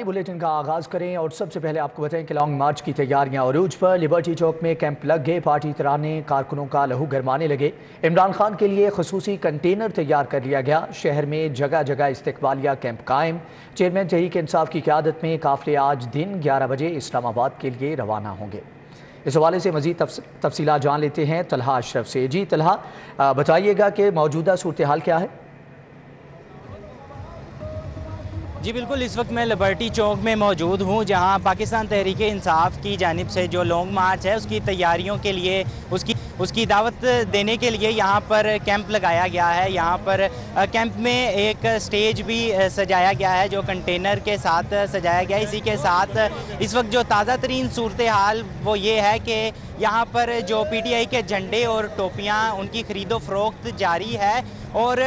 Bulletin का आगाज करें और सबसे पहले आपको बताएं कि लॉन्ग मार्च की तैयारियां अरूज पर। लिबर्टी चौक में कैंप लग गए, पार्टी तराने कारकुनों का लहू गरमाने लगे। इमरान खान के लिए खसूसी कंटेनर तैयार कर लिया गया। शहर में जगह जगह इस्तकबालिया कैंप कायम। चेयरमैन तहरीक इंसाफ की क़यादत में काफिले आज दिन 11 बजे इस्लामाबाद के लिए रवाना होंगे। इस हवाले से मजीद तफसीलात जान लेते हैं तलहा अशरफ से। जी तलहा, बताइएगा कि मौजूदा सूरत हाल क्या है? जी बिल्कुल, इस वक्त मैं लिबर्टी चौक में मौजूद हूँ, जहाँ पाकिस्तान तहरीक इंसाफ की जानिब से जो लॉन्ग मार्च है उसकी तैयारियों के लिए उसकी दावत देने के लिए यहाँ पर कैंप लगाया गया है। यहाँ पर कैंप में एक स्टेज भी सजाया गया है जो कंटेनर के साथ सजाया गया है। इसी के साथ इस वक्त जो ताज़ा तरीन सूरत हाल वो ये है कि यहाँ पर जो PTI के झंडे और टोपियाँ उनकी खरीदो फरोख्त जारी है और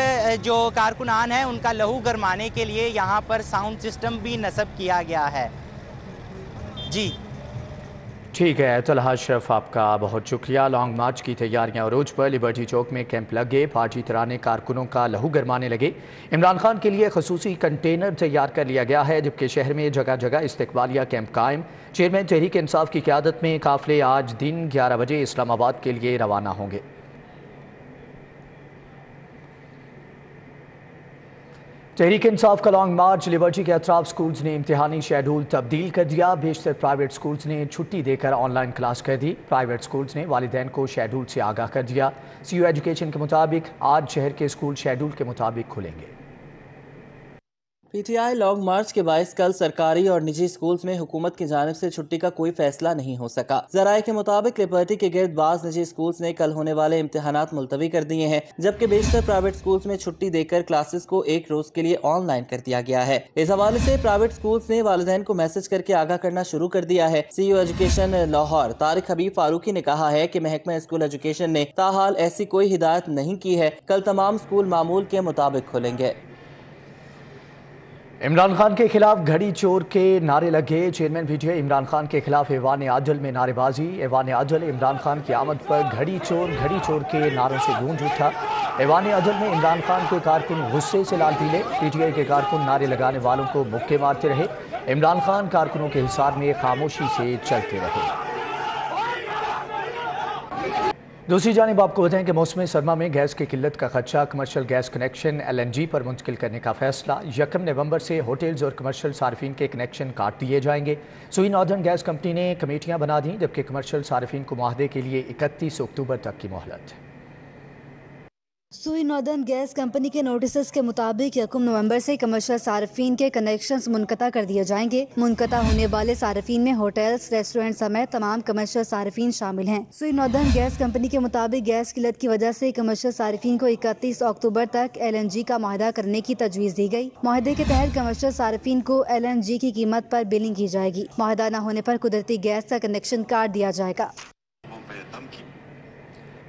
जो कारकुनान हैं उनका लहू गरमाने के लिए यहाँ पर साउंड सिस्टम भी नस्ब किया गया है। जी ठीक है तलहा अशरफ, आपका बहुत शुक्रिया। लॉन्ग मार्च की तैयारियां अरूज पर। लिबर्टी चौक में कैंप लग गए, पार्टी तराने कारकुनों का लहू गरमाने लगे। इमरान खान के लिए खसूसी कंटेनर तैयार कर लिया गया है, जबकि शहर में जगह जगह इस्तकबालिया कैंप कायम। चेयरमैन तहरीक इंसाफ की क़यादत में काफिले आज दिन 11 बजे इस्लामाबाद के लिए रवाना होंगे। तहरीक इंसाफ का लॉन्ग मार्च। लिबर्टी के अतराफ स्कूल्स ने इम्तिहानी शेड्यूल तब्दील कर दिया। बेशतर प्राइवेट स्कूल्स ने छुट्टी देकर ऑनलाइन क्लास कर दी। प्राइवेट स्कूल्स ने वालिदैन को शेड्यूल से आगाह कर दिया। CU एजुकेशन के मुताबिक आज शहर के स्कूल शेड्यूल के मुताबिक खुलेंगे। PTI लॉन्ग मार्च के बायस कल सरकारी और निजी स्कूल्स में हुकूमत की जानिब से छुट्टी का कोई फैसला नहीं हो सका। ज़राए के मुताबिक लिबर्टी के गिर्द बाज निजी स्कूल्स ने कल होने वाले इम्तिहानात मुलतवी कर दिए हैं, जबकि बेशतर प्राइवेट स्कूल्स में छुट्टी देकर क्लासेस को एक रोज के लिए ऑनलाइन कर दिया गया है। इस हवाले से प्राइवेट स्कूल्स ने वालिदैन को मैसेज करके आगाह करना शुरू कर दिया है। CU एजुकेशन लाहौर तारिक हबीब फारूकी ने कहा है कि महकमा स्कूल एजुकेशन ने ताहाल ऐसी कोई हिदायत नहीं की है। कल तमाम स्कूल मामूल के मुताबिक खुलेंगे। इमरान खान के खिलाफ घड़ी चोर के नारे लगे। चेयरमैन PTI इमरान खान के खिलाफ ऐवान आजल में नारेबाजी। ऐवान आजल इमरान खान की आमद पर घड़ी चोर के नारों से गूंज उठा। ऐवान आजल में इमरान खान के कारकुन गुस्से से लाल पीले। PTI के कारकुन नारे लगाने वालों को मुक्के मारते रहे। इमरान खान कारकुनों के हिसार में खामोशी से चलते रहे। दूसरी जानिब आपको बताएं कि मौसम सरमा में गैस की किल्लत का खदशा। कमर्शियल गैस कनेक्शन LNG पर मुंतकिल करने का फैसला। 1 नवंबर से होटल्स और कमर्शियल सार्फिन के कनेक्शन काट दिए जाएंगे। सुई नॉर्दर्न गैस कंपनी ने कमेटियां बना दी, जबकि कमर्शियल सार्फिन को मुआहदे के लिए 31 अक्टूबर तक की मोहलत। सुई नॉर्दर्न गैस कंपनी के नोटिस के मुताबिक 1 नवंबर से कमर्शियल सार्फिन के कनेक्शंस मुनक़ता कर दिए जाएंगे। मुनक़ता होने वाले सार्फिन में होटल्स, रेस्टोरेंट समेत तमाम कमर्शियल सार्फिन शामिल हैं। सुई नॉर्दर्न गैस कंपनी के मुताबिक गैस किल्लत की वजह से कमर्शियल सार्फिन को 31 अक्टूबर तक LNG का मुआहदा करने की तजवीज़ दी गई। मुआहदे के तहत कमर्शियल सार्फिन को LNG की कीमत पर बिलिंग की जाएगी। मुआहदा न होने पर कुदरती गैस का कनेक्शन काट दिया जाएगा।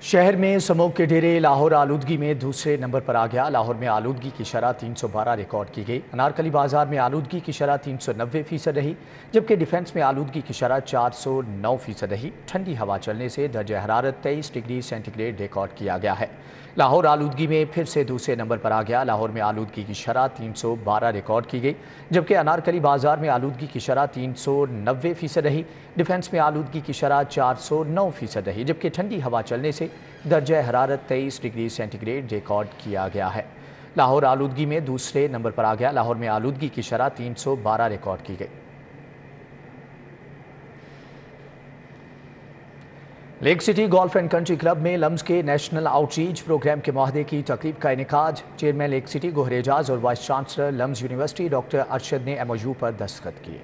शहर में स्मोक के डेरे। लाहौर आलूदगी में दूसरे नंबर पर आ गया। लाहौर में आलूदगी की शरह 312 रिकॉर्ड की गई। अनारकली बाजार में आलूदगी की शरह 390% रही, जबकि डिफेंस में आलूदगी की शरह 409% रही। ठंडी हवा चलने से दर्जा हरारत 23 डिग्री सेंटीग्रेड रिकॉर्ड किया गया है। लाहौर आलूदगी में फिर से दूसरे नंबर पर आ गया। लाहौर में आलूदगी की शरह 312 रिकॉर्ड की गई, जबकि अनारकली बाजार में आलूदगी की शरह 390% रही। डिफेंस में आलूदगी की शरह 409% रही, जबकि ठंडी हवा चलने से दर्जा हरारत 23 डिग्री सेंटीग्रेड रिकॉर्ड किया गया है। लाहौर आलूदगी में दूसरे नंबर पर आ गया। लाहौर में आलूदगी की शरह 312 रिकॉर्ड की गई। Lake City golf and country club में लम्स के नेशनल आउटरीच प्रोग्राम के मुआहदे की तकरीब का इनेकाज। Chairman Lake City Gohar Ejaz और vice chancellor LUMS university doctor Arshad ने MOU पर दस्तखत किए।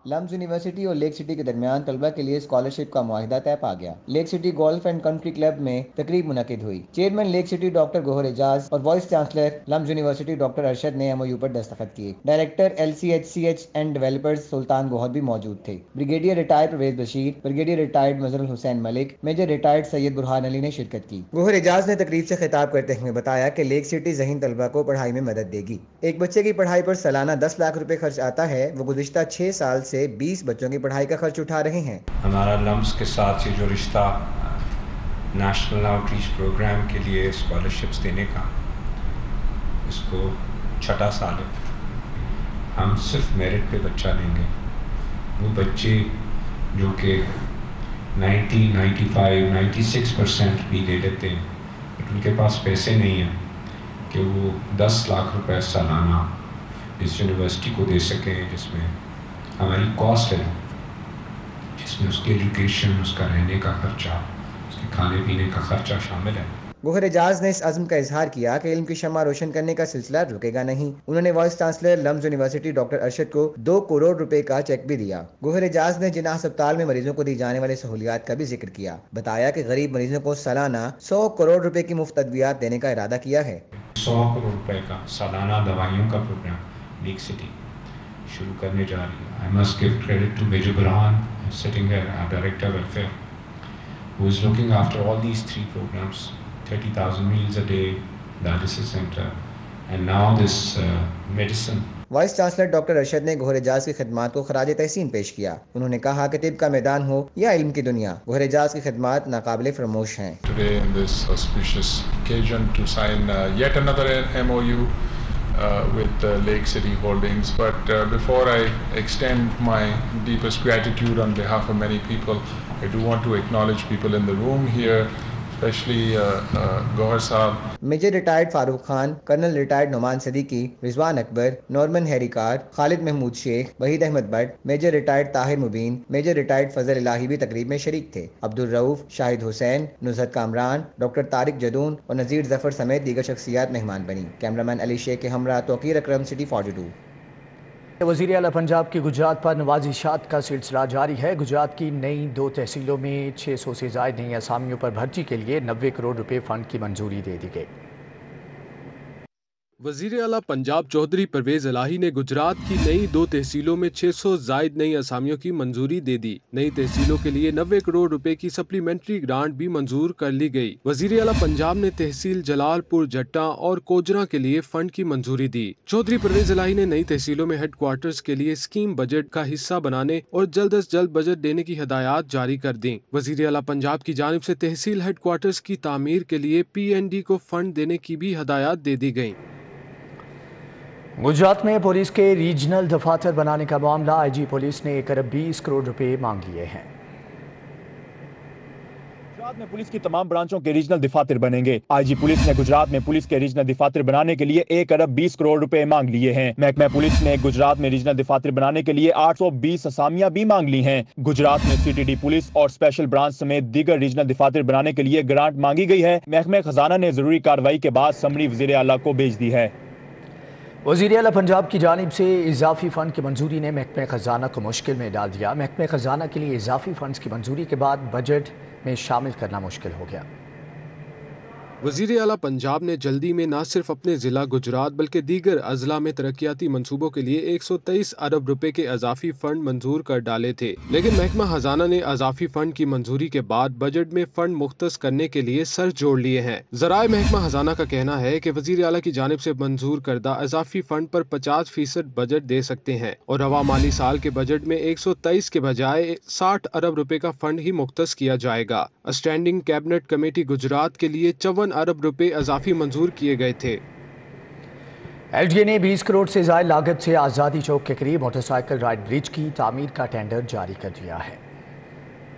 लम्स यूनिवर्सिटी और लेक सिटी के दरमियान तलबा के लिए स्कॉलरशिप का मुआहिदा तय पा गया। Lake City golf and country club में तकरीब मुनक़िद हुई। Chairman Lake City doctor Gohar Ejaz और vice chancellor LUMS university doctor Arshad ने MOU पर दस्तखत किए। Director LCHCH and developers Sultan Gohad भी मौजूद थे। Brigadier retired Parvez Bashir, brigadier retired Mazharul Hussain Malik, major retired Syed Burhan Ali ने शिरकत की। गोहर एजाज ने तकरीब से खिताब करते हुए बताया कि लेक सिटी ज़हीन तलबा को पढ़ाई में मदद देगी। एक बच्चे की पढ़ाई पर सालाना 10 लाख रुपए खर्च आता है। वो गुज़िश्ता 6 साल से 20 बच्चों की पढ़ाई का खर्च उठा रहे हैं। हमारा लम्स के साथ ये जो रिश्ता नेशनल आउटरीच प्रोग्राम के लिए स्कॉलरशिप्स देने का, इसको 6ठा साल है। ہم صرف میرٹ پہ بچہ لیں گے. وہ بچے جو کہ 90, 95, 96% بھی لے لیتے ہیں, بٹ ان کے پاس پیسے نہیں ہیں کہ وہ 10 لاکھ روپے سالانہ اس یونیورسٹی کو دے سکیں, جس میں ہماری کاسٹ ہے, جس میں اس کی ایجوکیشن, اس کا رہنے کا خرچہ, اس کے کھانے پینے کا خرچہ شامل ہے. گوہر اعجاز نے اس عزم کا اظہار کیا کہ علم کی شمع روشن کرنے کا سلسلہ رکے گا نہیں. انہوں نے vice chancellor LUMS university doctor Arshad کو 2 کروڑ روپے کا چیک بھی دیا. گوہر اعجاز نے جناح ہسپتال میں مریضوں کو دی جانے والے سہولیات کا بھی ذکر کیا. بتایا کہ غریب مریضوں کو سالانہ 100 کروڑ روپے کی مفت ادویات دینے کا ارادہ کیا ہے. 100 کروڑ روپے کا سالانہ دوائیوں کا پروگرام لیک سٹی شروع کرنے جا رہی ہے. I must give credit to Major Burhan, sitting here, our Director of Welfare, who is looking after all these 3 programs, 30,000 meals a day, dialysis center, and now this medicine. Vice chancellor doctor Arshad نے گوہر اعجاز کی خدمات کو خراج تحسین پیش کیا. انہوں نے کہا کہ طب کا میدان ہو یا علم کی دنیا, گوہر اعجاز کی خدمات ناقابل فراموش ہیں. Today in this auspicious occasion to sign yet another MOU with Lake City Holdings, but before I extend my deepest gratitude on behalf of many people, I do want to acknowledge people in the room here, especially Gohar Saab. Major retired Farooq Khan, colonel retired Noman Siddiqui, Rizwan Akbar, Norman Harry Carr, Khalid Mahmood Sheikh, Waheed Ahmed Butt, major retired Tahir Mubeen, major retired Fazal Elahi بھی تقریب میں شریک تھے. Abdulrauf, Shahid Hussain, Nuzhat Kamran, doctor Tariq Jadoon اور نذیر ظفر سمیت دیگر شخصیات مہمان بنی. کیمرامین علی شیخ کے ہمراہ توقیر اکرم, سٹی 42. وزیر اعلیٰ پنجاب کی گجرات پر نوازشات کا سلسلہ جاری ہے. گجرات کی نئی 2 تحصیلوں میں 600 سے زائد نئی اسامیوں پر بھرتی کے لیے 90 کروڑ روپے فنڈ کی منظوری دے دی گئی. وزیر اعلیٰ پنجاب چودھری پرویز الہی نے گجرات کی نئی 2 تحصیلوں میں 600 زائد نئی اسامیوں کی منظوری دے دی. نئی تحصیلوں کے لیے 90 کروڑ روپے کی سپلیمنٹری گرانٹ بھی منظور کر لی گئی. وزیر اعلیٰ پنجاب نے تحصیل جلال پور جٹا اور کوجرا کے لیے فنڈ کی منظوری دی. چودھری پرویز الہی نے نئی تحصیلوں میں ہیڈ کوارٹرز کے لیے اسکیم بجٹ کا حصہ بنانے اور جلد از جلد بجٹ دینے کی ہدایات جاری کر دیں. وزیر اعلیٰ پنجاب کی جانب سے تحصیل ہیڈ کوارٹرز کی تعمیر کے لیے PND کو فنڈ دینے کی بھی ہدایات دے دی گئیں. گجرات میں پولیس کے ریجنل دفاتر بنانے کا معاملہ, IG پولیس نے 1 ارب 20 کروڑ روپے مانگ لیے ہیں. گجرات میں پولیس کی تمام برانچوں کے ریجنل دفاتر بنیں گے. IG پولیس نے گجرات میں پولیس کے ریجنل دفاتر بنانے کے لیے 1 ارب 20 کروڑ روپے مانگ لیے ہیں. محکمہ پولیس نے گجرات میں ریجنل دفاتر بنانے کے لیے 820 اسامیاں بھی مانگ لی ہیں. گجرات میں CTD پولیس اور اسپیشل برانچ سمیت دیگر ریجنل دفاتر بنانے کے لیے گرانٹ مانگی گئی ہے. محکمہ خزانہ نے ضروری کارروائی کے بعد سمری وزیر اعلیٰ کو بھیج دی ہے. وزیر اعلیٰ پنجاب کی جانب سے اضافی فنڈ کی منظوری نے محکمہ خزانہ کو مشکل میں ڈال دیا. محکمہ خزانہ کے لیے اضافی فنڈز کی منظوری کے بعد بجٹ میں شامل کرنا مشکل ہو گیا. وزیر اعلیٰ پنجاب نے جلدی میں نہ صرف اپنے ضلع گجرات بلکہ دیگر اضلاع میں ترقیاتی منصوبوں کے لیے 123 ارب روپے کے اضافی فنڈ منظور کر ڈالے تھے, لیکن محکمہ خزانہ نے اضافی فنڈ کی منظوری کے بعد بجٹ میں فنڈ مختص کرنے کے لیے سر جوڑ لیے ہیں. ذرائع محکمہ خزانہ کا کہنا ہے کہ وزیر اعلیٰ کی جانب سے منظور کردہ اضافی فنڈ پر 50% بجٹ دے سکتے ہیں اور رواں مالی سال کے بجٹ میں 123 کے بجائے 60 ارب روپے کا فنڈ ہی مختص کیا جائے گا. اسٹینڈنگ کیبنٹ کمیٹی گجرات کے لیے 54 ارب روپے اضافی منظور کیے گئے تھے. LGA نے 20 کروڑ سے زائد لاگت سے آزادی چوک کے قریب موٹر سائیکل رائڈ برج کی تعمیر کا ٹینڈر جاری کر دیا ہے.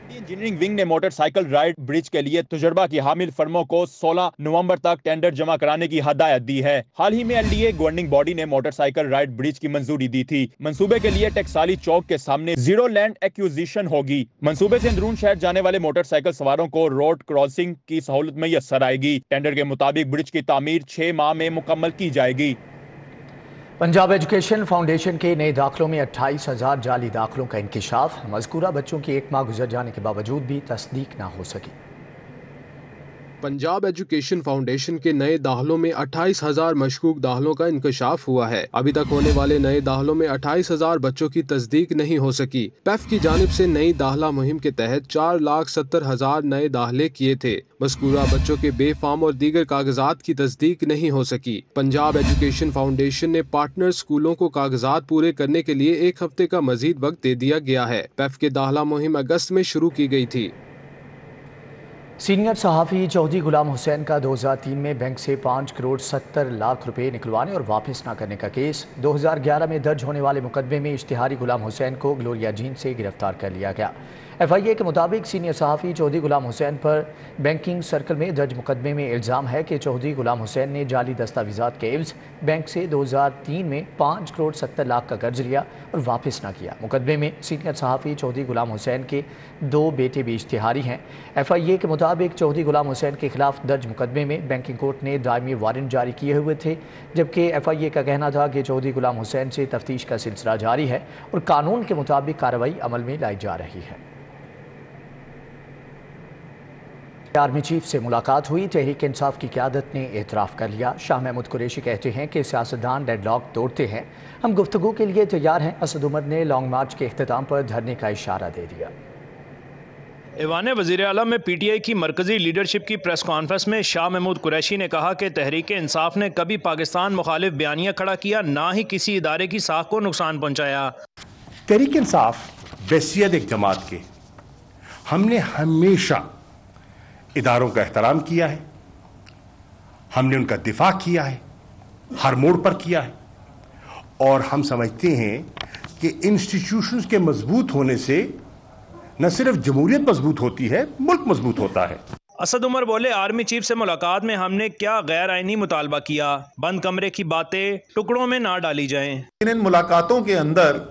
انجینئرنگ ونگ نے موٹر سائیکل رائڈ برج کے لیے تجربہ کی حامل فرموں کو 16 نومبر تک ٹینڈر جمع کرانے کی ہدایت دی ہے. حال ہی میں LDA گورننگ باڈی نے موٹر سائیکل رائڈ برج کی منظوری دی تھی. منصوبے کے لیے ٹیکسالی چوک کے سامنے زیرو لینڈ ایکوزیشن ہوگی. منصوبے سے اندرون شہر جانے والے موٹر سائیکل سواروں کو روڈ کراسنگ کی سہولت میسر آئے گی. ٹینڈر کے مطابق برج کی تعمیر 6 ماہ میں مکمل کی جائے گی. پنجاب ایجوکیشن فاؤنڈیشن کے نئے داخلوں میں 28,000 جعلی داخلوں کا انکشاف. مذکورہ بچوں کی 1 ماہ گزر جانے کے باوجود بھی تصدیق نہ ہو سکی. پنجاب ایجوکیشن فاؤنڈیشن کے نئے داخلوں میں 28,000 مشکوک داخلوں کا انکشاف ہوا ہے. ابھی تک ہونے والے نئے داخلوں میں 28,000 بچوں کی تصدیق نہیں ہو سکی. پیف کی جانب سے نئی داخلہ مہم کے تحت 4,70,000 نئے داخلے کیے تھے. مذکورہ بچوں کے بے فارم اور دیگر کاغذات کی تصدیق نہیں ہو سکی. پنجاب ایجوکیشن فاؤنڈیشن نے پارٹنر اسکولوں کو کاغذات پورے کرنے کے لیے 1 ہفتے کا مزید وقت دے دیا گیا ہے. پیف کے داخلہ مہم اگست میں شروع کی گئی تھی. सीनियर सहाफ़ी चौधरी गुलाम हुसैन का 2003 में बैंक से 5 करोड़ 70 लाख रुपए निकलवाने और वापस न करने का केस 2011 में दर्ज होने वाले मुकदमे में इश्तिहारी गुलाम हुसैन को ग्लोरिया जींद से गिरफ्तार कर लिया गया। FIA के मुताबिक सीनियर सहाफ़ी चौधरी गुलाम हुसैन पर बैंकिंग सर्कल में दर्ज मुकदमे में इल्ज़ाम है कि चौधरी गुलाम हुसैन ने जाली दस्तावेज़ात के एवज़ बैंक से 2003 में 5 करोड़ 70 लाख का कर्ज लिया और वापस न किया। मुकदमे में सीनियर सहाफ़ी चौधरी गुलाम हुसैन के 2 बेटे भी इश्तिहारी हैं। FIA के मुताबिक चौधरी गुलाम हुसैन के खिलाफ दर्ज मुकदमे में बैंकिंग कोर्ट ने दायमी वारंट जारी किए हुए थे, जबकि FIA का कहना था कि चौधरी गुलाम हुसैन से तफ्तीश का सिलसिला जारी है और कानून के मुताबिक कार्रवाई अमल में लाई जा रही है। आर्मी चीफ से मुलाकात हुई। तहरीक इंसाफ की क़यादत ने एतराफ़ कर लिया। शाह महमूद कुरैशी कहते हैं कि सियासतदान डेडलॉक तोड़ते हैं, हम गुफ्तगू के लिए तैयार हैं। असद उमर ने लॉन्ग मार्च के इख्तिताम पर धरने का इशारा दे दिया। ऐवान वज़ीर आला में PTI की मरकज़ी लीडरशिप की प्रेस कॉन्फ्रेंस में शाह महमूद कुरैशी ने कहा कि तहरीक इंसाफ ने कभी पाकिस्तान मुखालिफ बयानिया खड़ा किया, ना ही किसी इदारे की साख को नुकसान पहुँचाया। तहरीक इंसाफ बैसियत एक जमात के, हमने हमेशा इदारों का एहतराम किया है, हमने उनका दिफा किया है, हर मोड़ पर किया है, और हम समझते हैं कि इंस्टीट्यूशंस के मजबूत होने से न सिर्फ जमहूरियत मजबूत होती है, मुल्क मजबूत होता है। असद उमर बोले, आर्मी चीफ से मुलाकात में हमने क्या गैर आईनी मुतालबा किया, बंद कमरे की बातें टुकड़ों में ना डाली जाएं। इन मुलाकातों के अंदर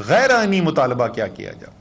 गैर आईनी मुतालबा क्या किया जाए?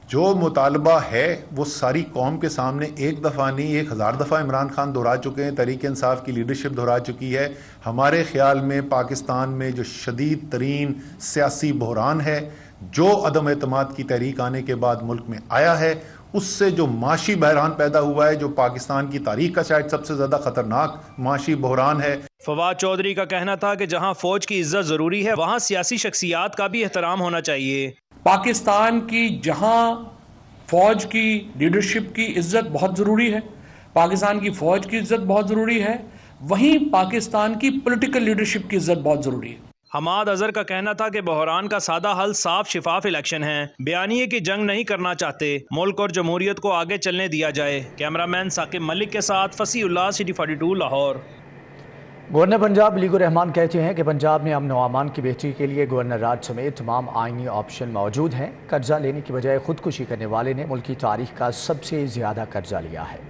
जो मुतालबा है वो सारी कौम के सामने एक दफ़ा नहीं 1000 दफ़ा इमरान खान दोहरा चुके हैं, तहरीक इंसाफ की लीडरशिप दोहरा चुकी है। हमारे ख्याल में पाकिस्तान में जो शदीद तरीन सियासी बहरान है, जो अदम एतमाद की तहरीक आने के बाद मुल्क में आया है, उससे जो माशी बहरान पैदा हुआ है, जो पाकिस्तान की तारीख का शायद सबसे ज़्यादा ख़तरनाक माशी बहरान है। फवाद चौधरी का कहना था कि जहाँ फ़ौज की इज्जत ज़रूरी है, वहाँ सियासी शख्सियात का भी एहतराम होना चाहिए। पाकिस्तान की जहां फौज की लीडरशिप की इज्जत बहुत ज़रूरी है, पाकिस्तान की फौज की इज्जत बहुत ज़रूरी है, वहीं पाकिस्तान की पॉलिटिकल लीडरशिप की इज्जत बहुत ज़रूरी है। हमाद अजहर का कहना था कि बहरान का सादा हल साफ शिफाफ इलेक्शन है, बयानिए की जंग नहीं करना चाहते, मुल्क और जमहूरियत को आगे चलने दिया जाए। कैमरामैन साकिब मलिक के साथ फसीउल्लाह, सिटी 42 लाहौर। गवर्नर पंजाब अली रहमान कहते हैं कि पंजाब में अमन व अमान की बेहतरी के लिए गवर्नर राज समेत तमाम आइनी ऑप्शन मौजूद हैं। कर्जा लेने की बजाय खुदकुशी करने वाले ने मुल्क की तारीख का सबसे ज़्यादा कर्जा लिया है।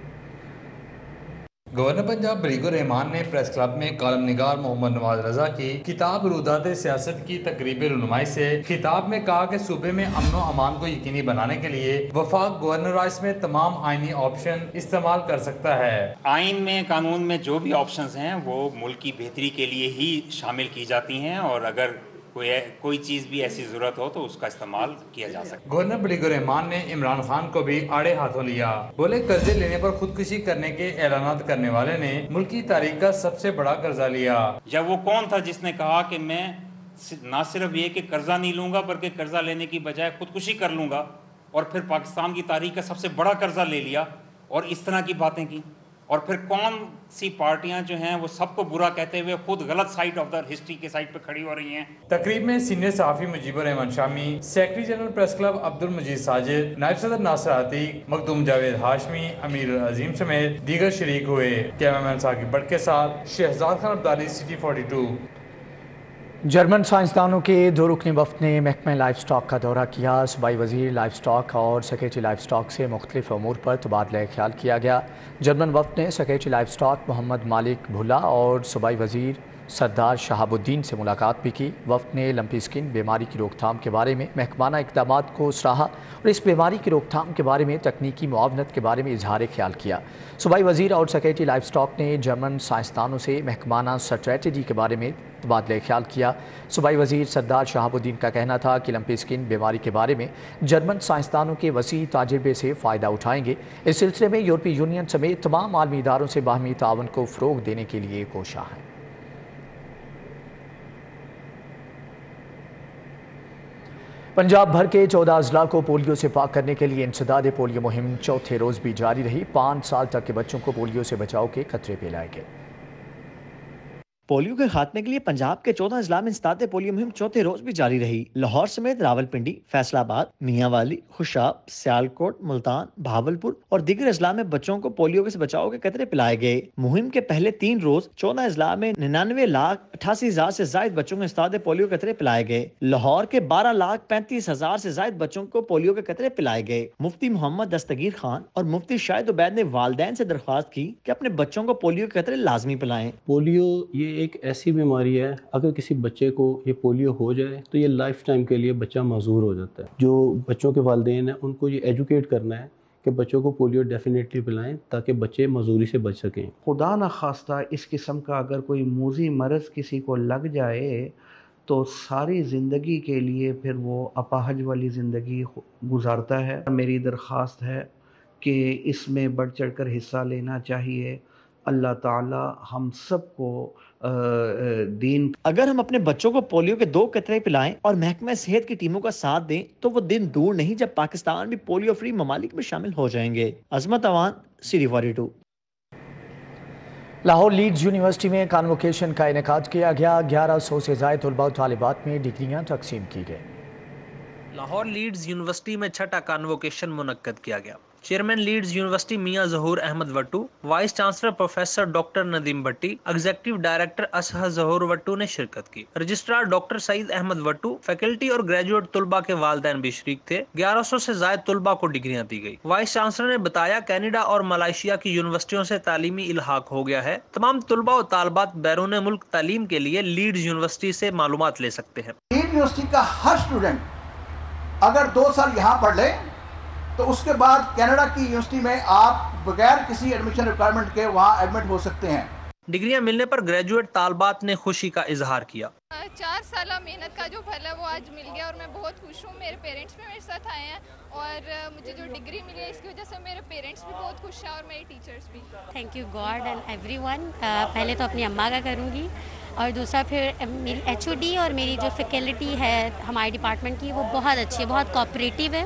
गवर्नर पंजाब अली रहमान ने प्रेस क्लब में कॉलम निगार मोहम्मद नवाज रजा की किताब रुदात सियासत की तकरीब रुनुमाई से खिताब में कहा कि सूबे में अमन व अमान को यकीनी बनाने के लिए वफाक गवर्नर राज में तमाम आइनी ऑप्शन इस्तेमाल कर सकता है। आइन में, कानून में जो भी ऑप्शंस हैं वो मुल्क की बेहतरी के लिए ही शामिल की जाती हैं, और अगर कोई चीज़ भी ऐसी ज़रूरत हो तो उसका इस्तेमाल किया जा सकता है। गवर्नर अली रहमान ने इमरान खान को भी आड़े हाथों लिया। बोले, कर्जे लेने पर खुदकुशी करने के ऐलान करने वाले ने मुल्क की तारीख का सबसे बड़ा कर्जा लिया। जब वो कौन था जिसने कहा कि मैं ना सिर्फ ये कि कर्जा नहीं लूंगा बल्कि कर्जा लेने की बजाय खुदकुशी कर लूंगा, और फिर पाकिस्तान की तारीख का सबसे बड़ा कर्जा ले लिया और इस तरह की बातें की, और फिर कौन सी पार्टियां जो हैं वो सबको बुरा कहते हुए खुद गलत साइड ऑफ द हिस्ट्री के साइड पे खड़ी हो रही हैं। तकरीब में सीनियर सहाफ़ी Mujibur Rehman Shami, secretary general press club Abdul Majeed Sajid, नायब सदर नासिर आतिक, मखदूम जावेद हाशमी, अमीर अजीम समेत दीगर शरीक हुए। कैमरामैन साकिब भट्ट के साथ शहजाद खान अब्दाली, सिटी 42। जर्मन साइंसदानों के 2 रुकनी वफ़द ने महकमा लाइफ स्टॉक का दौरा किया। सूबाई वज़ीर लाइफ स्टॉक और सेक्रेटरी लाइफ स्टॉक से मुख्तलिफ अमूर पर तबादला ख्याल किया गया। जर्मन वफ़द ने सेक्रेटरी लाइफ स्टॉक मोहम्मद मालिक भुल्ला और सूबाई वज़ीर सरदार शहाबुद्दीन से मुलाकात भी की। वफ़द ने लंपी स्किन बीमारी की रोकथाम के बारे में महकमाना इक़दामात को सराहा और इस बीमारी की रोकथाम के बारे में तकनीकी मुआवनत के बारे में इजहार ख्याल किया। सूबाई वज़ीर और सेक्रेटरी लाइफ स्टॉक ने जर्मन साइंसदानों से महकमाना स्ट्रेटजी के बारे में तबादला ख्याल किया। सूबाई वज़ीर सरदार शहाबुद्दीन का कहना था कि लंपी स्किन बीमारी के बारे में जर्मन साइंसदानों के वसी तजुर्बे से फ़ायदा उठाएंगे। इस सिलसिले में यूरोपीय यूनियन समेत तमाम आलमी इदारों से बाहमी तावन को फ़रोग़ देने के लिए कोशा है। पंजाब भर के 14 अजला को पोलियो से पाक करने के लिए इंसदाद पोलियो मुहिम चौथे रोज़ भी जारी रही। 5 साल तक के बच्चों को पोलियो से बचाव के खतरे पे लाए गए। پولیو کے خاتمے کے لیے پنجاب کے 14 اضلاع میں انسداد پولیو مہم چوتھے روز بھی جاری رہی۔ لاہور سمیت راولپنڈی، فیصل آباد، میاں والی، خوشاب، سیالکوٹ، ملتان، بہاولپور اور دیگر اضلاع میں بچوں کو پولیو سے بچاؤ کے قطرے پلائے گئے۔ مہم کے پہلے 3 روز 14 اضلاع میں 99,88,000 سے زائد بچوں کو انسداد پولیو کے قطرے پلائے گئے۔ لاہور کے 12,35,000 سے زائد بچوں کو پولیو کے قطرے پلائے گئے۔ مفتی محمد دستگیر خان اور مفتی شاہد عبید نے والدین سے درخواست کی کہ اپنے بچوں کو پولیو کے قطرے لازمی پلائیں۔ پولیو یہ ایک ایسی بیماری ہے، اگر کسی بچے کو یہ پولیو ہو جائے تو یہ لائف ٹائم کے لیے بچہ معذور ہو جاتا ہے۔ جو بچوں کے والدین ہیں ان کو یہ ایجوکیٹ کرنا ہے کہ بچوں کو پولیو ڈیفینیٹلی پلائیں تاکہ بچے معذوری سے بچ سکیں۔ خدا نخواستہ اس قسم کا اگر کوئی موذی مرض کسی کو لگ جائے تو ساری زندگی کے لیے پھر وہ اپاہج والی زندگی گزارتا ہے۔ میری درخواست ہے کہ اس میں بڑھ چڑھ کر حصہ لینا چاہیے۔ اللہ تعالی ہم سب کو دین۔ اگر ہم اپنے بچوں کو پولیو کے 2 قطرے پلائیں اور محکمہ صحت کی ٹیموں کا ساتھ دیں تو وہ دن دور نہیں جب پاکستان بھی پولیو فری ممالک میں شامل ہو جائیں گے۔ Azmat Awan, city 42۔ Lahore Leeds University میں کانوکیشن کا انعقاد کیا گیا۔ 1100 سے زائد طلباء و طالبات میں ڈگریاں تقسیم کی گئیں۔ لاہور لیڈز یونیورسٹی میں چھٹا کانوکیشن منعقد کیا گیا۔ Chairman leads university Mian Zahoor Ahmed Wattoo, vice chancellor professor doctor Nadeem Bhatti, executive director Ashar Zahoor Wattoo نے شرکت کی۔ Registrar doctor Saeed Ahmed Wattoo, faculty اور گریجویٹ طلباء کے والدین بھی شریک تھے۔ 1100 سے زائد طلباء کو ڈگریاں دی گئی۔ وائس چانسلر نے بتایا کینیڈا اور ملائیشیا کی یونیورسٹیوں سے تعلیمی الحاق ہو گیا ہے۔ تمام طلباء و طالبات بیرون ملک تعلیم کے لیے لیڈز یونیورسٹی سے معلومات لے سکتے ہیں۔ لیڈز یونیورسٹی کا ہر اسٹوڈنٹ اگر 2 سال یہاں پڑھ لے تو اس کے بعد کینیڈا کی یونیورسٹی میں آپ بغیر کسی ایڈمیشن ریکوائرمنٹ کے وہاں ایڈمٹ ہو سکتے ہیں۔ ڈگریاں ملنے پر گریجویٹ طالبات نے خوشی کا اظہار کیا۔ 4 سالہ محنت کا جو پھل ہے وہ آج مل گیا اور میں بہت خوش ہوں۔ میرے پیرنٹس بھی میرے ساتھ آئے ہیں اور مجھے جو ڈگری ملی ہے اس کی وجہ سے میرے پیرنٹس بھی بہت خوش ہیں اور میری ٹیچرز بھی۔ Thank you God and every one. پہلے تو اپنی اماں کا کروں گی اور دوسرا پھر میری ایچ او ڈی اور میری جو فیکلٹی ہے ہمارے ڈپارٹمنٹ کی وہ بہت اچھی ہے، بہت کوآپریٹیو ہے۔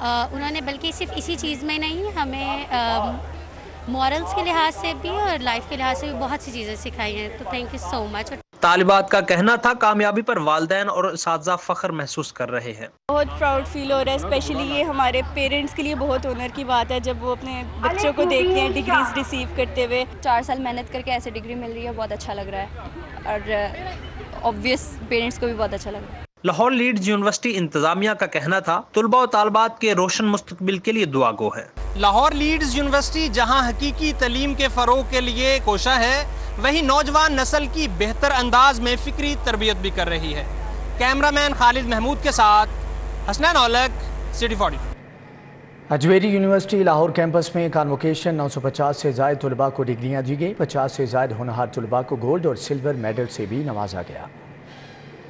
انہوں نے بلکہ صرف اسی چیز میں نہیں ہمیں مورلز کے لحاظ سے بھی اور لائف کے لحاظ سے بھی بہت سی چیزیں سکھائی ہیں، تو تھینک یو سو مچ۔ طالبات کا کہنا تھا کامیابی پر والدین اور اساتذہ فخر محسوس کر رہے ہیں۔ بہت پراؤڈ فیل ہو رہا ہے، اسپیشلی یہ ہمارے پیرنٹس کے لیے بہت آنر کی بات ہے جب وہ اپنے بچوں کو دیکھتے ہیں ڈگریز ریسیو کرتے ہوئے۔ 4 سال محنت کر کے ایسے ڈگری مل رہی ہے، بہت اچھا لگ رہا ہے اور آبویس پیرنٹس کو بھی بہت اچھا لگ رہا ہے۔ لاہور لیڈز یونیورسٹی انتظامیہ کا کہنا تھا طلباء و طالبات کے روشن مستقبل کے لیے دعا گو ہے۔ لاہور لیڈز یونیورسٹی جہاں حقیقی تعلیم کے فروغ کے لیے کوشاں ہے، وہیں نوجوان نسل کی بہتر انداز میں فکری تربیت بھی کر رہی ہے۔ کیمرامین خالد محمود کے ساتھ Hasnain Aulakh, City 42۔ Hajveri university Lahore campus میں کانوکیشن 950 سے زائد طلباء کو ڈگریاں دی گئی۔ 50 سے زائد ہونہار طلباء کو گولڈ اور سلور میڈل سے بھی نوازا گیا۔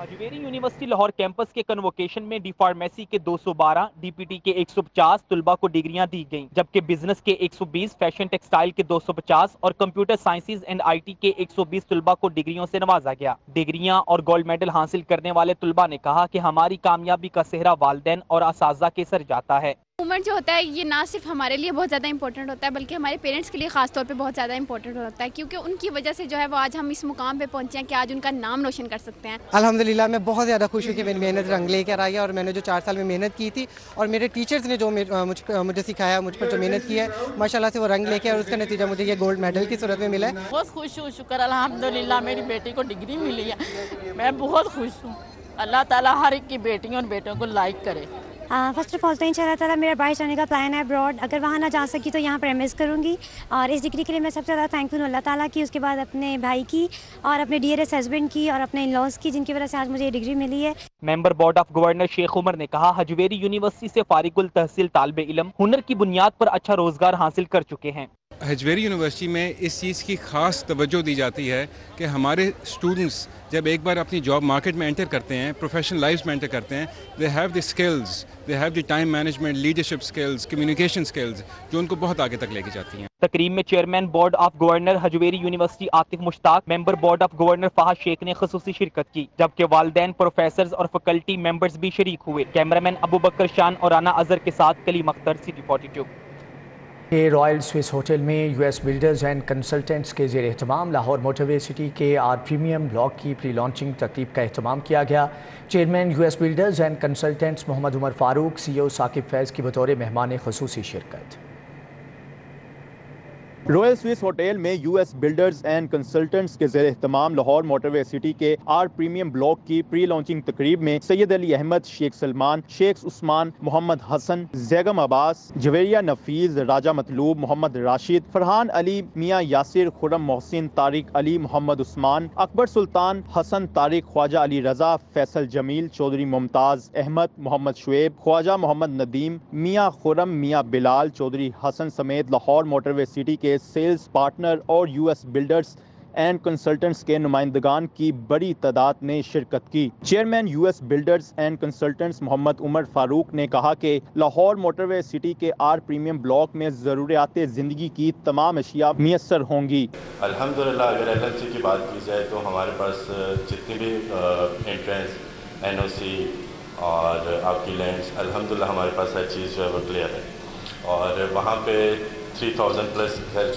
حجویری یونیورسٹی لاہور کیمپس کے کنووکیشن میں ڈی فارمیسی کے 212، ڈی پی ٹی کے 150 طلباء کو ڈگریاں دی گئیں، جبکہ بزنس کے 120، فیشن ٹیکسٹائل کے 250 اور computer sciences and I T کے 120 طلباء کو ڈگریوں سے نوازا گیا۔ ڈگریاں اور گولڈ میڈل حاصل کرنے والے طلباء نے کہا کہ ہماری کامیابی کا سہرا والدین اور اساتذہ کے سر جاتا ہے۔ موومنٹ جو ہوتا ہے یہ نہ صرف ہمارے لیے بہت زیادہ امپورٹنٹ ہوتا ہے بلکہ ہمارے پیرنٹس کے لیے خاص طور پہ بہت زیادہ امپورٹنٹ ہوتا ہے، کیونکہ ان کی وجہ سے جو ہے وہ آج ہم اس مقام پہ پہنچے ہیں کہ آج ان کا نام روشن کر سکتے ہیں۔ الحمدللہ میں بہت زیادہ خوش ہوں کہ میری محنت رنگ لے کر آئی ہے اور میں نے جو 4 سال میں محنت کی تھی اور میرے ٹیچرز نے جو مجھے سکھایا، مجھ پر جو محنت کی ہے ماشاءاللہ سے وہ رنگ لے کے اور اس کا نتیجہ مجھے یہ گولڈ میڈل کی صورت میں ملا ہے۔ بہت خوش ہوں، شکر الحمدللہ میری بیٹی کو ڈگری ملی ہے، میں بہت خوش ہوں۔ اللہ تعالیٰ ہر ایک کی بیٹیوں اور بیٹوں کو لائک کرے۔ فرسٹ آف آل تو انشاءاللہ تعالیٰ میرا باہر جانے کا پلان ہے ابراڈ، اگر وہاں نہ جا سکی تو یہاں پر ایم ایس کروں گی اور اس ڈگری کے لیے میں سب سے زیادہ تھینک فل ہوں اللہ تعالیٰ کی، اس کے بعد اپنے بھائی کی اور اپنے ڈی آر ایس ہسبینڈ کی اور اپنے ان لاز کی جن کی وجہ سے آج مجھے یہ ڈگری ملی ہے۔ ممبر بورڈ آف گورنر شیخ عمر نے کہا حجویری یونیورسٹی سے فارغ التحصیل طالب علم ہنر کی بنیاد پر اچھا روزگار حاصل کر چکے ہیں۔ حجویری یونیورسٹی میں اس چیز کی خاص توجہ دی جاتی ہے کہ ہمارے اسٹوڈنٹس جب ایک بار اپنی جاب مارکیٹ میں انٹر کرتے ہیں، پروفیشنل لائف میں انٹر کرتے ہیں، they have the skills, they have the time management, leadership skills, communication skills جو ان کو بہت آگے تک لے کے جاتی ہیں۔ تقریب میں chairman board of governor Hajvery University Atif Mushtaq, member board of governor Fahad Sheikh نے خصوصی شرکت کی، جبکہ والدین، پروفیسرز اور فیکلٹی ممبرز بھی شریک ہوئے۔ کیمرامین ابو بکر شان اور رانا اظہر کے ساتھ Kaleem Akhtar, City 42۔ Royal Swiss hotel में यूएस बिल्डर्स एंड कंसल्टेंट्स के ज़ेर एहतमाम लाहौर मोटरवे सिटी के आर प्रीमियम ब्लॉक की प्री लॉन्चिंग तकरीब का एहतमाम किया गया। Chairman US builders and consultants Mohammad Umar Farooq, CEO Saqib Faiz की बतौर मेहमान खुसूसी शिरकत। रॉयल स्विस होटल में यूएस बिल्डर्स एंड कंसल्टेंट्स के ज़ेर एहतमाम लाहौर मोटरवे सिटी के आर प्रीमियम ब्लॉक की प्री लॉन्चिंग तकरीब में सैयद अली अहमद, शेख सलमान, शेख उस्मान, मोहम्मद हसन, जैगम अब्बास, जवेरिया नफीज, राजा मतलूब, मोहम्मद राशिद, फरहान अली, मियाँ यासिर, खुरम मोहसिन, तारिक अली, मोहम्मद उस्मान, अकबर सुल्तान, हसन तारिक, ख्वाजा अली रजा, फैसल जमील, चौधरी मुमताज अहमद, मोहम्मद शुएब, ख्वाजा मोहम्मद नदीम, मियाँ खुरम, मियाँ बिलाल, चौधरी हसन समेत लाहौर मोटरवे सिटी के सेल्स पार्टनर और यूएस बिल्डर्स एंड कंसल्टेंट्स के नुमाइंदगान की बड़ी तादाद ने शिरकत की। Chairman US builders and consultants Mohammad Umar Farooq ने कहा कि लाहौर मोटरवे सिटी के आर प्रीमियम ब्लॉक में ज़रूरियात ज़िंदगी की तमाम अशिया मुयस्सर होंगी। अल्हम्दुलिल्लाह अगर LLC की बात की जाए तो हमारे पास जितनी भी एंट्रेंस, NOC और आपकी लैंड्स, अल्हम्दुलिल्लाह हमारे पास हर चीज़ जो है वो क्लियर है और वहाँ पे 3000 प्लस हेल्थ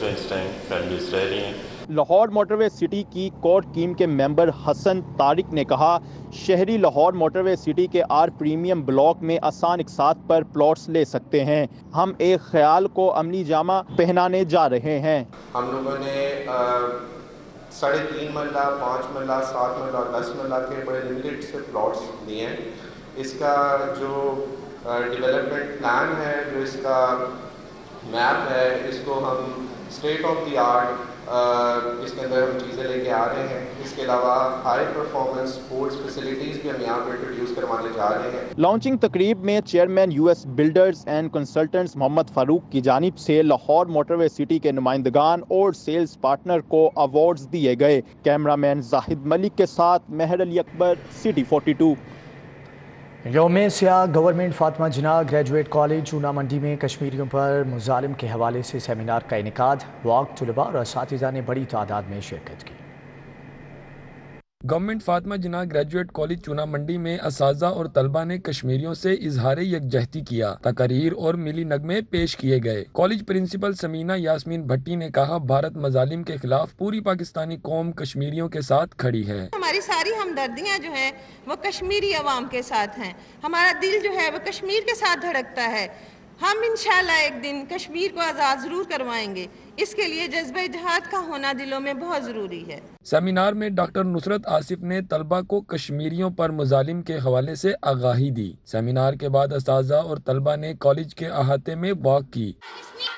फैमिलीज रह रही हैं। लाहौर मोटरवे सिटी की कोर टीम के मेंबर हसन तारिक ने कहा, शहरी लाहौर मोटरवे सिटी के आर प्रीमियम ब्लॉक में आसान इकसात पर प्लॉट्स ले सकते हैं। हम एक ख्याल को अमली जामा पहनाने जा रहे हैं। हम लोगों ने 3.5 मरला, 5 मरला, 7 मरला, 10 मरला के बड़े लिमिटेड से प्लॉट्स दिए हैं। इसका जो डेवलपमेंट प्लान है, जो इसका मैप है, इसको हम स्टेट ऑफ द आर्ट इसके अंदर हम चीज़ें लेके आ रहे हैं। इसके अलावा हाई परफॉर्मेंस स्पोर्ट्स फैसिलिटीज़ भी हम यहाँ पर इंट्रोड्यूस करवाने जा रहे हैं। लॉन्चिंग तकरीब में chairman US builders and consultants Mohammad Farooq की जानिब से लाहौर मोटरवे सिटी के नुमाइंदगान और सेल्स पार्टनर को अवार्ड्स दिए गए। कैमरामैन जाहिद मलिक के साथ महर अली अकबर, सिटी 42। यौम सियाह गवर्नमेंट फातिमा जिन्ना ग्रेजुएट कॉलेज चूना मंडी में कश्मीरियों पर मुजालिम के हवाले से सेमिनार का इनेकाद। वाक़ तलबा और असातिज़ा ने बड़ी तादाद में शिरकत की। गवर्नमेंट फातिमा जिन्ना ग्रेजुएट कॉलेज चूना मंडी में असातिज़ा और तलबा ने कश्मीरियों से इजहार यकजहती किया। तकरीर और मिली नगमे पेश किए गए। कॉलेज प्रिंसिपल समीना यास्मीन भट्टी ने कहा, भारत मजालिम के खिलाफ पूरी पाकिस्तानी कौम कश्मीरियों के साथ खड़ी है। हमारी सारी हमदर्दियाँ जो हैं वो कश्मीरी अवाम के साथ हैं। हमारा दिल जो है वो कश्मीर के साथ धड़कता है। हम इंशाल्लाह एक दिन कश्मीर को आज़ाद ज़रूर करवाएंगे। इसके लिए जज्बे जिहाद का होना दिलों में बहुत ज़रूरी है। सेमिनार में डॉक्टर नुसरत आसिफ ने तलबा को कश्मीरियों पर मुजालिम के हवाले से आगाही दी। सेमिनार के बाद असातिज़ा और तलबा ने कॉलेज के अहाते में वॉक की।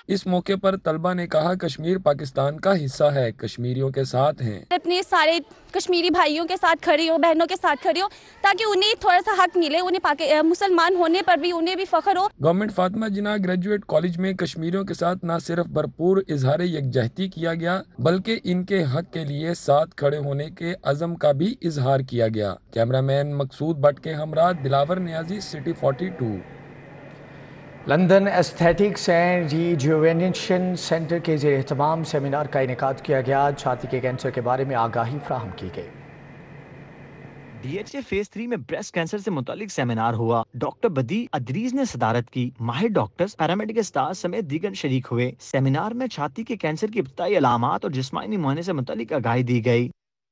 इस मौके पर तलबा ने कहा, कश्मीर पाकिस्तान का हिस्सा है, कश्मीरियों के साथ हैं। अपने सारे कश्मीरी भाइयों के साथ खड़ी हो, बहनों के साथ खड़ी हो, ताकि उन्हें थोड़ा सा हक मिले, उन्हें मुसलमान होने पर भी उन्हें भी फख्र हो। गवर्नमेंट फातिमा जिन्ना ग्रेजुएट कॉलेज में कश्मीरियों के साथ न सिर्फ भरपूर इजहार यकजहती किया गया, बल्कि इनके हक के लिए साथ खड़े होने के अज़म का भी इजहार किया गया। कैमरामैन मकसूद भट्ट के हमरा Dilawar Niazi, city 42। London Aesthetics and Rejuvenation Centre के ज़ेर एहतमाम सेमिनार का इनेकाद किया गया। छाती के कैंसर के बारे में आगाही फ्राहम की गई। DHA फेज 3 में ब्रेस्ट कैंसर से मुतालिक सेमिनार हुआ। डॉक्टर बदी अदरीज ने सदारत की। माहिर डॉक्टर्स, पैरामेडिकल स्टाफ समेत दीगर शरीक हुए। सेमिनार में छाती के कैंसर की इब्तदाई अलामात और जिस्मानी मुआयने से मुतालिक आगाही दी गई।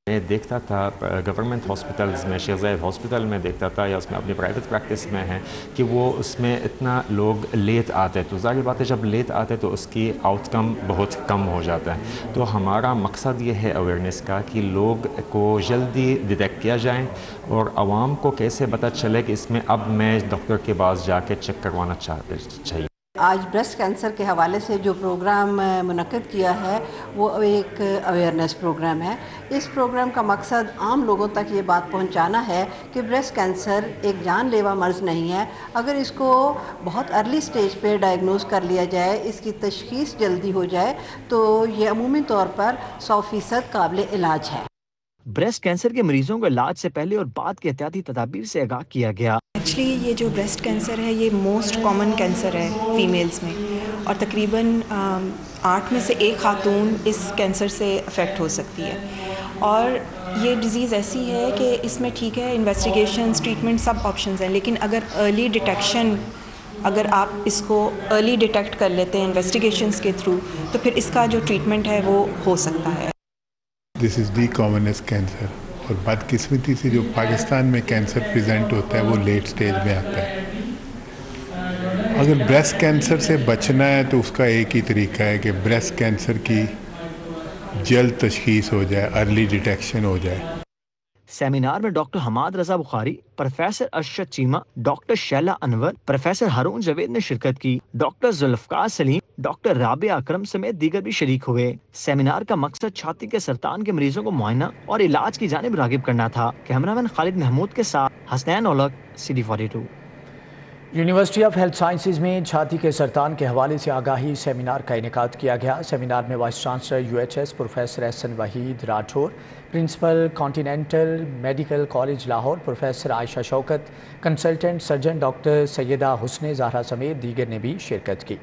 मैं देखता था गवर्नमेंट हॉस्पिटल्स में, शेख ज़ायद हॉस्पिटल में देखता था या उसमें अपनी प्राइवेट प्रैक्टिस में है कि वो उसमें इतना लोग लेट आते, तो ज़ाहिर बात है जब लेट आते तो उसकी आउटकम बहुत कम हो जाता है। तो हमारा मकसद ये है अवेयरनेस का कि लोग को जल्दी डिटेक्ट किया जाए और आवाम को कैसे पता चले कि इसमें अब मैं डॉक्टर के पास जाके चेक करवाना चाहिए। आज ब्रेस्ट कैंसर के हवाले से जो प्रोग्राम मुनक्किद किया है वो एक अवेयरनेस प्रोग्राम है। इस प्रोग्राम का मकसद आम लोगों तक ये बात पहुंचाना है कि ब्रेस्ट कैंसर एक जानलेवा मर्ज़ नहीं है। अगर इसको बहुत अर्ली स्टेज पे डायग्नोज कर लिया जाए, इसकी तशख़ीस जल्दी हो जाए, तो ये अमूमी तौर पर 100% काबिल इलाज है। ब्रेस्ट कैंसर के मरीजों को इलाज से पहले और बाद की एहतियाती तदाबीर से आगाह किया गया। एक्चुअली ये जो ब्रेस्ट कैंसर है ये मोस्ट कॉमन कैंसर है फीमेल्स में, और तकरीबन 8 में से 1 खातून इस कैंसर से अफेक्ट हो सकती है। और ये डिज़ीज़ ऐसी है कि इसमें ठीक है इन्वेस्टिगेशंस, ट्रीटमेंट सब ऑप्शंस हैं, लेकिन अगर अर्ली डिटेक्शन اگر آپ اس کو ارلی ڈیٹیکٹ کر لیتے ہیں انویسٹیگیشنز کے تھرو تو پھر اس کا جو ٹریٹمنٹ ہے وہ ہو سکتا ہے. دس از دی کامنسٹ کینسر، اور بدقسمتی سے جو پاکستان میں کینسر پریزنٹ ہوتا ہے وہ لیٹ سٹیج میں آتا ہے. اگر بریسٹ کینسر سے بچنا ہے تو اس کا ایک ہی طریقہ ہے کہ بریسٹ کینسر کی جلد تشخیص ہو جائے، ارلی ڈیٹیکشن ہو جائے. سیمینار میں ڈاکٹر حماد رضا بخاری، پروفیسر ارشد چیمہ، ڈاکٹر شیلا انور، پروفیسر ہارون جاوید نے شرکت کی. ڈاکٹر ذوالفقار سلیم، ڈاکٹر رابعہ اکرم سمیت دیگر بھی شریک ہوئے. سیمینار کا مقصد چھاتی کے سرطان کے مریضوں کو معائنہ اور علاج کی جانب راغب کرنا تھا. کیمرامین خالد محمود کے ساتھ Hasnain Aulakh, CD 42. University of health sciences میں چھاتی کے سرطان کے حوالے سے آگاہی سیمینار کا انعقاد کیا گیا. سیمینار میں vice chancellor UHS professor Ahsan Waheed Rathore, principal continental medical college Lahore professor Ayesha Shaukat, consultant surgeon doctor Syeda Hassan Zahra سمیت دیگر نے بھی شرکت کی.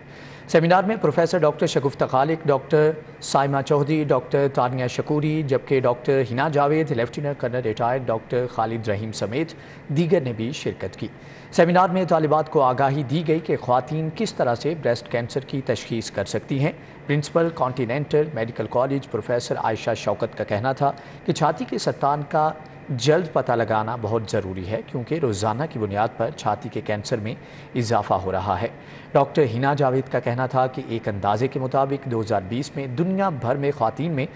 سیمینار میں professor doctor Shagufta Khaliq, doctor Saima Chaudhry, doctor Tania Shakoori, جبکہ doctor Hina Javed, lieutenant colonel retired doctor Khalid Rahim سمیت دیگر نے بھی شرکت کی. سیمینار میں طالبات کو آگاہی دی گئی کہ خواتین کس طرح سے بریسٹ کینسر کی تشخیص کر سکتی ہیں. Principal continental medical college professor Ayesha Shaukat کا کہنا تھا کہ چھاتی کے سرطان کا جلد پتہ لگانا بہت ضروری ہے کیونکہ روزانہ کی بنیاد پر چھاتی کے کینسر میں اضافہ ہو رہا ہے. ڈاکٹر ہنا جاوید کا کہنا تھا کہ ایک اندازے کے مطابق 2020 میں دنیا بھر میں خواتین میں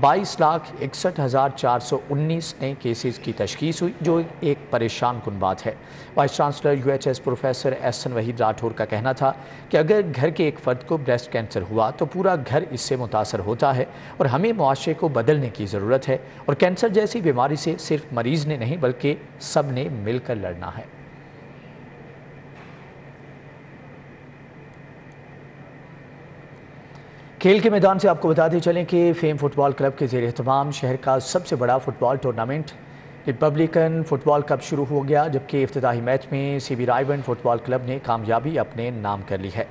22,61,419 نئے کیسز کی تشخیص ہوئی، جو ایک پریشان کن بات ہے. Voice chancellor UHS professor Ahsan Waheed Rathore کا کہنا تھا کہ اگر گھر کے ایک فرد کو بریسٹ کینسر ہوا تو پورا گھر اس سے متاثر ہوتا ہے اور ہمیں معاشرے کو بدلنے کی ضرورت ہے، اور کینسر جیسی بیماری سے صرف مریض نے نہیں بلکہ سب نے مل کر لڑنا ہے. کھیل کے میدان سے آپ کو بتاتے چلیں کہ فیم فٹ بال کلب کے زیر اہتمام شہر کا سب سے بڑا فٹ بال ٹورنامنٹ ریپبلکن فٹ بال کپ شروع ہو گیا، جبکہ افتتاحی میچ میں CB رائیونڈ فٹ بال کلب نے کامیابی اپنے نام کر لی ہے.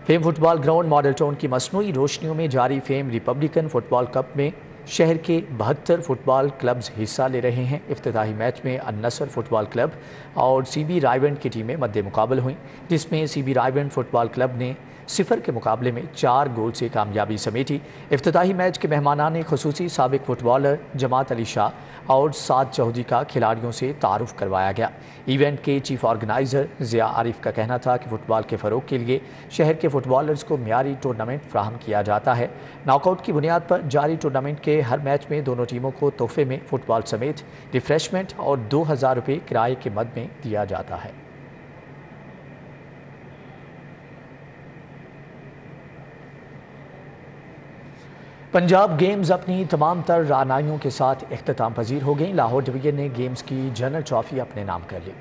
فیم فٹ بال گراؤنڈ ماڈل ٹاؤن کی مصنوعی روشنیوں میں جاری فیم ریپبلکن فٹ بال کپ میں شہر کے 72 فٹ بال کلبز حصہ لے رہے ہیں. افتتاحی میچ میں النصر فٹ بال کلب اور CB رائیونڈ کی ٹیمیں مد مقابل ہوئیں، جس میں CB رائیونڈ فٹ بال کلب نے 0 کے مقابلے میں 4 گول سے کامیابی سمیٹی. افتتاحی میچ کے مہمانان خصوصی سابق فٹ بالر جماعت علی شاہ اور سعد چودھری کا کھلاڑیوں سے تعارف کروایا گیا. ایونٹ کے چیف آرگنائزر ضیاء عارف کا کہنا تھا کہ فٹ بال کے فروغ کے لیے شہر کے فٹ بالرز کو معیاری ٹورنامنٹ فراہم کیا جاتا ہے. ناک آؤٹ کی بنیاد پر جاری ٹورنامنٹ کے ہر میچ میں دونوں ٹیموں کو تحفے میں فٹ بال سمیت ریفریشمنٹ اور 2,000 روپے کرائے کے مد میں دیا جاتا ہے. پنجاب گیمز اپنی تمام تر رعنائیوں کے ساتھ اختتام پذیر ہو گئیں. لاہور ڈویژن نے گیمز کی جنرل ٹرافی اپنے نام کر لی.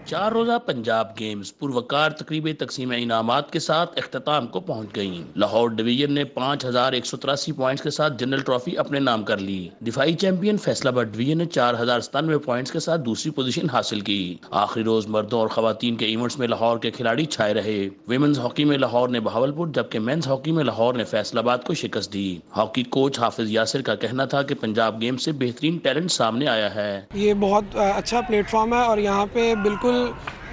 4 روزہ پنجاب گیمز پروقار تقریب تقسیم انعامات کے ساتھ اختتام کو پہنچ گئیں. لاہور ڈویژن نے 5,183 پوائنٹس کے ساتھ جنرل ٹرافی اپنے نام کر لی. دفاعی چیمپئن فیصل آباد ڈویژن نے 4,097 پوائنٹس کے ساتھ دوسری پوزیشن حاصل کی. آخری روز مردوں اور خواتین کے ایونٹس میں لاہور کے کھلاڑی چھائے رہے. ویمنز ہاکی میں لاہور نے بہاولپور جبکہ مینز ہاکی میں لاہور نے فیصل آباد کو شکست دی. ہاکی کوچ حافظ یاسر کا کہنا تھا کہ پنجاب گیمز سے بہترین ٹیلنٹ سامنے آیا ہے. یہ بہت اچھا پلیٹ فارم ہے اور یہاں پہ بالکل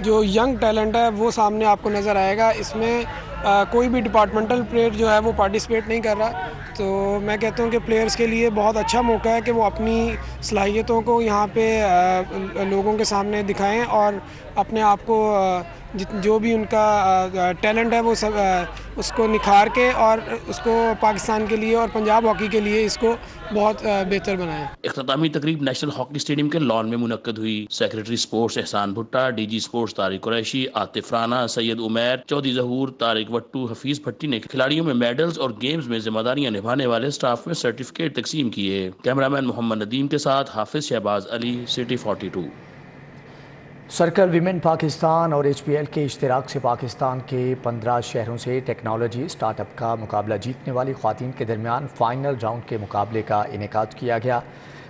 جو ینگ ٹیلنٹ ہے وہ سامنے آپ کو نظر آئے گا. اس میں کوئی بھی ڈپارٹمنٹل پلیئر جو ہے وہ پارٹیسپیٹ نہیں کر رہا، تو میں کہتا ہوں کہ پلیئرز کے لیے بہت اچھا موقع ہے کہ وہ اپنی صلاحیتوں کو یہاں پہ لوگوں کے سامنے دکھائیں اور اپنے آپ کو جو بھی ان کا ٹیلنٹ ہے وہ سب اس کو نکھار کے اور اس کو پاکستان کے لیے اور پنجاب ہاکی کے لیے اس کو بہت بہتر بنائیں. اختتامی تقریب نیشنل ہاکی اسٹیڈیم کے لان میں منعقد ہوئی. سیکرٹری سپورٹس احسان بھٹا، DG سپورٹس طارق قریشی، عاطف رانا، سید عمیر، چودھری ظہور، طارق وٹو، حفیظ بھٹی نے کھلاڑیوں میں میڈلز اور گیمز میں ذمہ داریاں نبھانے والے سٹاف میں سرٹیفکیٹ تقسیم کیے. کیمرامین محمد ندیم کے ساتھ حافظ شہباز علی، CD 42. سرکل ویمن پاکستان اور HPL کے اشتراک سے پاکستان کے 15 شہروں سے ٹیکنالوجی سٹارٹ اپ کا مقابلہ جیتنے والی خواتین کے درمیان فائنل راؤنڈ کے مقابلے کا انعقاد کیا گیا.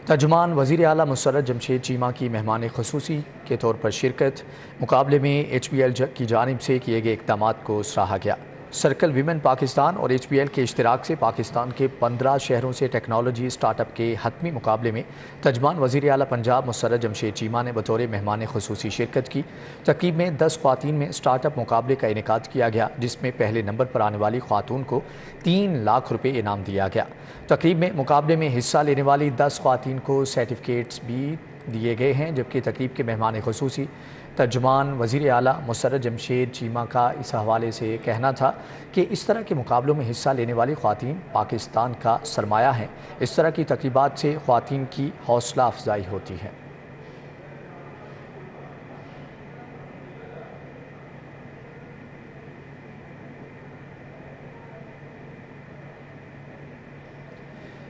ترجمان وزیر اعلیٰ مسرت جمشید چیمہ کی مہمان خصوصی کے طور پر شرکت. مقابلے میں HPL کی جانب سے کیے گئے اقدامات کو سراہا گیا. सर्कल विमेन पाकिस्तान और HPL के इश्तिराक से पाकिस्तान के 15 शहरों से टेक्नोलॉजी स्टार्टअप के हतमी मुकाबले में तर्जमान वज़ीर आला पंजाब मुसर्रत जमशेद चीमा ने बतौर मेहमान खुसूसी शिरकत की। तकरीब में 10 ख्वातीन में स्टार्टअप मुकाबले का इनेकाद किया गया, जिसमें पहले नंबर पर आने वाली ख्वातून को 3 लाख रुपये इनाम दिया गया। तकरीब में मुकाबले में हिस्सा लेने वाली 10 ख्वातीन को सर्टिफिकेट्स भी दिए गए हैं, जबकि तकरीब के मेहमान खुसूसी तर्जुमान वज़ीर आला मुसर्रत जमशेद चीमा का इस हवाले से कहना था कि इस तरह के मुकाबलों में हिस्सा लेने वाली ख्वातीन पाकिस्तान का सरमाया हैं। इस तरह की तकरीबात से ख्वातीन की हौसला अफजाई होती है।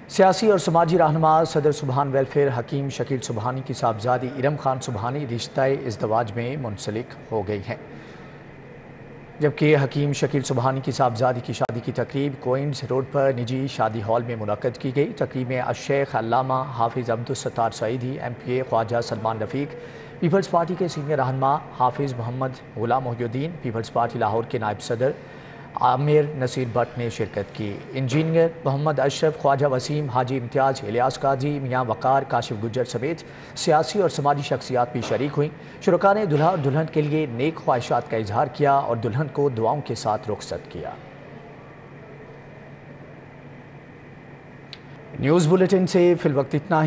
सियासी और समाजी रहनुमा सदर सुबहान वेलफेयर हकीम शकील सुबहानी की साहबजादी इरम खान सुबहानी रिश्ता इज़्दवाज में मुंसलिक हो गई हैं, जबकि हकीम शकील सुबहानी की साहबजादी की शादी की तकरीब कोइंस रोड पर निजी शादी हॉल में मुनक्कद की गई। तकरीब में शेख अल्लामा हाफिज़ अब्दुल सत्तार सईदी, MPA ख्वाजा सलमान रफ़ीक, पीपल्स पार्टी के सीनियर रहनुमा हाफिज़ मोहम्मद गुलाम मोहिउद्दीन, पीपल्स पार्टी लाहौर के नायब सदर आमिर नसीर भट्ट ने शिरकत की। इंजीनियर मोहम्मद अशरफ, ख्वाजा वसीम, हाजी इम्तियाज़, इलियास काजी, मियाँ वकार, काशिफ गुज्जर समेत सियासी और समाजी शख्सियात भी शरीक हुई। शुरका ने दुल्हा और दुल्हन के लिए नेक ख्वाहिशात का इजहार किया और दुल्हन को दुआओं के साथ रुखसत किया। न्यूज़ बुलेटिन से फिल वक्त इतना ही।